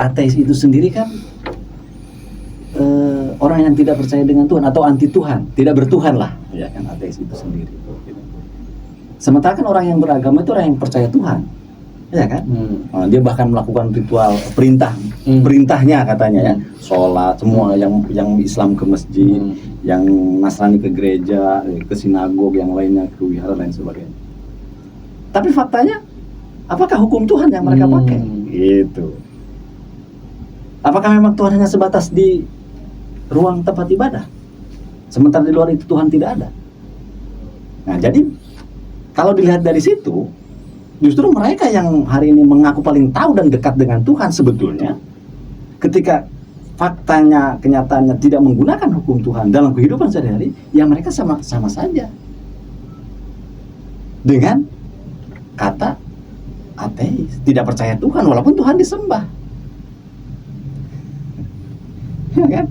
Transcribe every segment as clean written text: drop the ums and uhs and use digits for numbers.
ateis itu sendiri kan orang yang tidak percaya dengan Tuhan atau anti Tuhan, tidak bertuhan lah, ya kan, ateis itu sendiri. Sementara kan orang yang beragama itu orang yang percaya Tuhan, ya kan? Dia bahkan melakukan ritual perintahnya katanya ya, sholat semua, yang Islam ke masjid, yang Nasrani ke gereja, ke sinagog, yang lainnya ke wihara dan sebagainya. Tapi faktanya, apakah hukum Tuhan yang mereka pakai? Gitu. Apakah memang Tuhan hanya sebatas di ruang tempat ibadah, sementara di luar itu Tuhan tidak ada? Nah, jadi kalau dilihat dari situ, justru mereka yang hari ini mengaku paling tahu dan dekat dengan Tuhan sebetulnya, ketika faktanya, kenyataannya tidak menggunakan hukum Tuhan dalam kehidupan sehari-hari, ya mereka sama saja dengan kata ateis, tidak percaya Tuhan walaupun Tuhan disembah. Ya kan?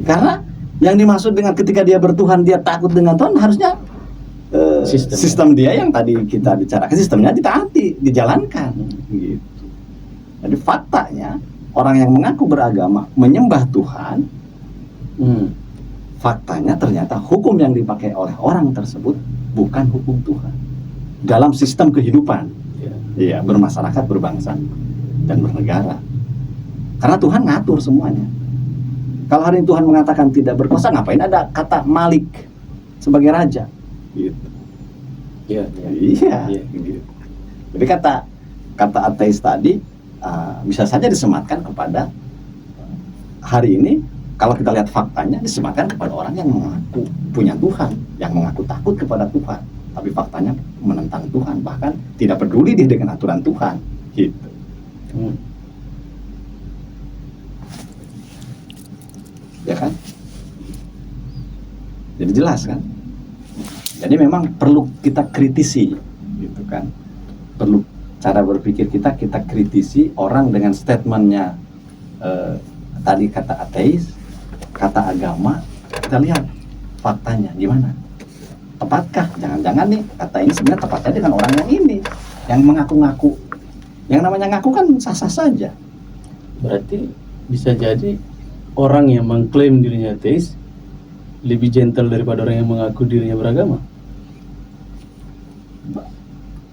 Karena yang dimaksud dengan ketika dia bertuhan, dia takut dengan Tuhan, harusnya sistem dia yang tadi kita bicarakan, sistemnya ditaati, dijalankan gitu. Jadi faktanya orang yang mengaku beragama menyembah Tuhan, faktanya ternyata hukum yang dipakai oleh orang tersebut bukan hukum Tuhan dalam sistem kehidupan, ya, bermasyarakat, berbangsa dan bernegara. Karena Tuhan ngatur semuanya. Kalau hari ini Tuhan mengatakan tidak berkuasa, ngapain ada kata Malik sebagai raja? Gitu. Iya. Gitu. Jadi kata ateis tadi bisa saja disematkan kepada hari ini. Kalau kita lihat faktanya, disematkan kepada orang yang mengaku punya Tuhan, yang mengaku takut kepada Tuhan, tapi faktanya menentang Tuhan, bahkan tidak peduli dia dengan aturan Tuhan. Gitu. Ya kan? Jadi jelas kan? Jadi memang perlu kita kritisi, gitu kan? Perlu cara berpikir kita kritisi orang dengan statementnya tadi kata ateis, kata agama. Kita lihat faktanya gimana? Tepatkah? Jangan-jangan nih kata ini sebenarnya tepatnya dengan orang yang ini, yang mengaku-ngaku. Yang namanya ngaku kan sah-sah saja. Berarti bisa jadi orang yang mengklaim dirinya ateis lebih gentle daripada orang yang mengaku dirinya beragama.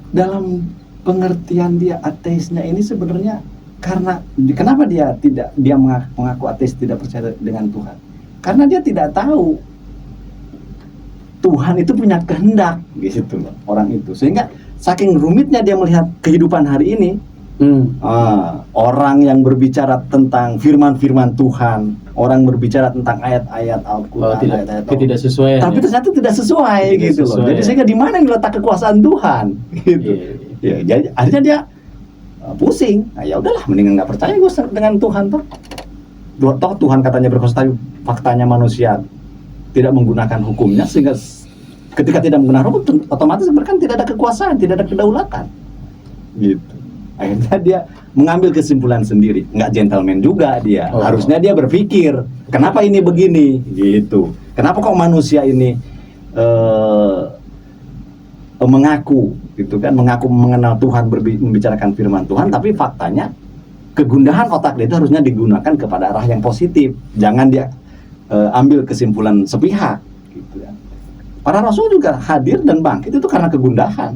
Dalam pengertian dia ateisnya ini sebenarnya karena kenapa dia mengaku ateis, tidak percaya dengan Tuhan? Karena dia tidak tahu Tuhan itu punya kehendak, gitu loh, orang itu. Sehingga saking rumitnya dia melihat kehidupan hari ini. Orang yang berbicara tentang firman-firman Tuhan, orang berbicara tentang ayat-ayat Al-Quran, tidak sesuai, tapi ternyata tidak sesuai, gitu loh. Jadi sehingga di mana yang letak kekuasaan Tuhan, gitu. Ya, jadi akhirnya dia pusing. Nah, ya udahlah, mendingan nggak percaya gue dengan Tuhan toh. Tuhan katanya berkuasa, tapi faktanya manusia tidak menggunakan hukumnya, sehingga ketika tidak menggunakan hukum, otomatis kan tidak ada kekuasaan, tidak ada kedaulatan, gitu. Akhirnya dia mengambil kesimpulan sendiri, nggak gentleman juga dia. Harusnya dia berpikir, kenapa ini begini, gitu. Kenapa kok manusia ini mengaku, gitu kan, mengaku mengenal Tuhan, membicarakan firman Tuhan, tapi faktanya kegundahan otak dia itu harusnya digunakan kepada arah yang positif. Jangan dia ambil kesimpulan sepihak, gitu ya. Para rasul juga hadir dan bangkit itu karena kegundahan.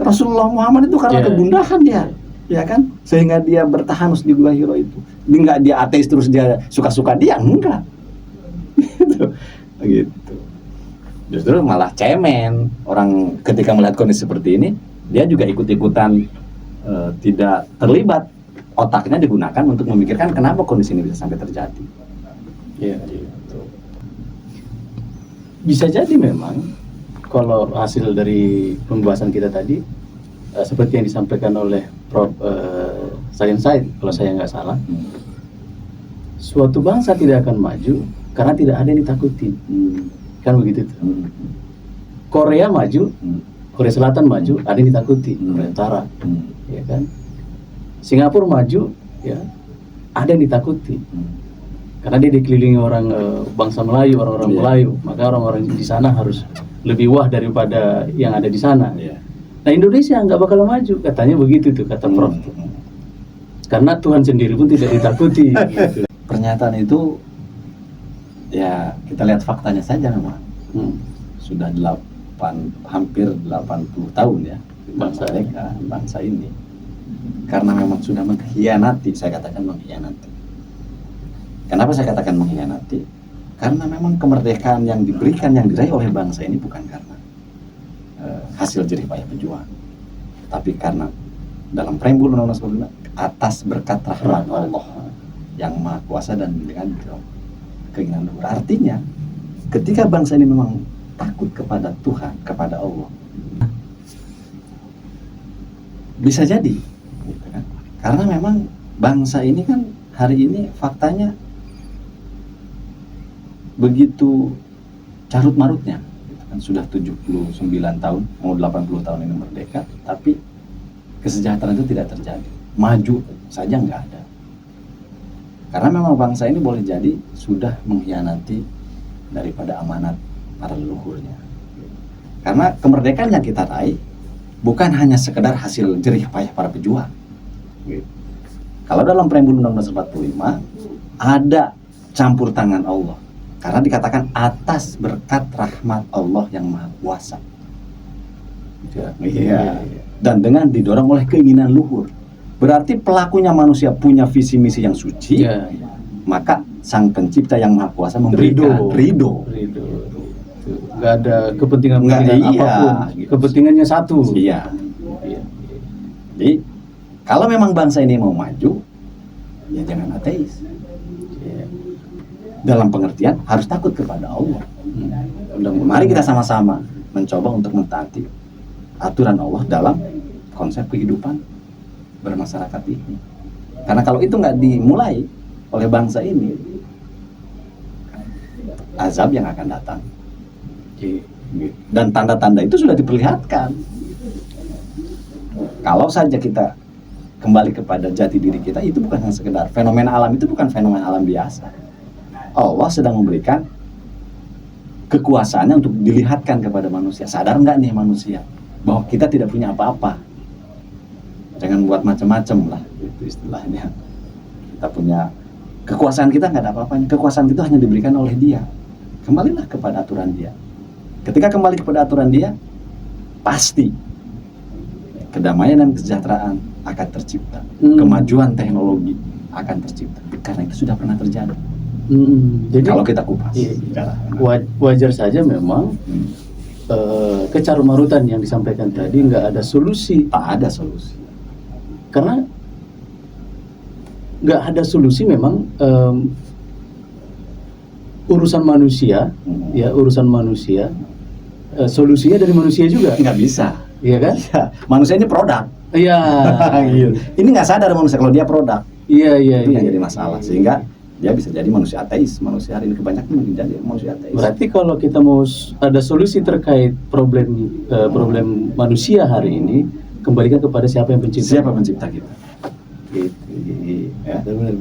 Rasulullah Muhammad itu karena kegundahan dia, ya kan, sehingga dia bertahanus di Gua Hiro itu. Dia ateis terus dia suka-suka dia, enggak. Gitu. Justru malah cemen orang ketika melihat kondisi seperti ini, dia juga ikut-ikutan tidak terlibat. Otaknya digunakan untuk memikirkan kenapa kondisi ini bisa sampai terjadi. Iya, gitu. Bisa jadi memang kalau hasil dari pembahasan kita tadi, seperti yang disampaikan oleh Prof. Salim Said, kalau saya nggak salah, suatu bangsa tidak akan maju karena tidak ada yang ditakuti. Kan begitu tuh. Korea maju, Korea Selatan maju, ada yang ditakuti, Korea Utara, ya kan. Singapura maju, ya, ada yang ditakuti. Karena dia dikelilingi orang bangsa Melayu, orang-orang Melayu, maka orang-orang di sana harus lebih wah daripada yang ada di sana. Nah, Indonesia nggak bakal maju, katanya begitu tuh kata Prof. Karena Tuhan sendiri pun tidak ditakuti. Gitu. Pernyataan itu ya kita lihat faktanya saja memang. Sudah hampir 80 tahun ya bangsa mereka, bangsa ini. Karena memang sudah mengkhianati, saya katakan mengkhianati. Kenapa saya katakan mengkhianati? Karena memang kemerdekaan yang diberikan, yang diraih oleh bangsa ini bukan karena hasil jerih payah pejuang, tapi karena dalam preambul Undang-Undang 45 atas berkat rahmat Allah yang Maha Kuasa dan dengan keinginan luhur. Artinya, ketika bangsa ini memang takut kepada Tuhan, kepada Allah, bisa jadi, gitu kan? Karena memang bangsa ini kan hari ini faktanya begitu carut marutnya, gitu kan? Sudah 79 tahun, mau 80 tahun ini merdeka, tapi kesejahteraan itu tidak terjadi, maju saja nggak ada. Karena memang bangsa ini boleh jadi sudah mengkhianati daripada amanat para leluhurnya. Karena kemerdekaan yang kita raih bukan hanya sekedar hasil jerih payah para pejuang. Kalau dalam preambul Undang-Undang 45 ada campur tangan Allah. Karena dikatakan atas berkat rahmat Allah yang Maha Kuasa. Iya. Dan dengan didorong oleh keinginan luhur. Berarti pelakunya manusia punya visi misi yang suci, maka Sang Pencipta yang Maha Kuasa memberikan ridho. Nggak ada kepentingan apapun, gitu. Kepentingannya satu. Iya. Jadi kalau memang bangsa ini mau maju, ya jangan ateis. Dalam pengertian harus takut kepada Allah. Mari kita sama-sama mencoba untuk mentaati aturan Allah dalam konsep kehidupan bermasyarakat ini. Karena kalau itu nggak dimulai oleh bangsa ini, azab yang akan datang. Dan tanda-tanda itu sudah diperlihatkan. Kalau saja kita kembali kepada jati diri kita, itu bukan hanya sekedar fenomena alam, itu bukan fenomena alam biasa. Allah sedang memberikan kekuasaannya untuk dilihatkan kepada manusia. Sadar nggak nih manusia bahwa kita tidak punya apa-apa? Jangan buat macam-macam lah, itu istilahnya. Kita punya kekuasaan, kita nggak ada apa-apanya. Kekuasaan itu hanya diberikan oleh Dia. Kembalilah kepada aturan Dia. Ketika kembali kepada aturan Dia, pasti kedamaian dan kesejahteraan akan tercipta. Kemajuan teknologi akan tercipta. Karena itu sudah pernah terjadi. Jadi kalau kita kupas, wajar saja memang kecarut-marutan yang disampaikan tadi nggak ada solusi. Tak ada solusi. Karena nggak ada solusi memang urusan manusia, ya urusan manusia, solusinya dari manusia juga. Nggak bisa, iya kan? Ya, manusia ini produk. Iya. Ini nggak sadar manusia kalau dia produk. Iya. Itu yang jadi masalah, sehingga dia bisa jadi manusia ateis. Manusia hari ini kebanyakan menjadi manusia ateis. Berarti kalau kita mau ada solusi terkait problem manusia hari ini, kembalikan kepada siapa yang pencipta. Siapa pencipta kita? Gitu. Ya. Benar.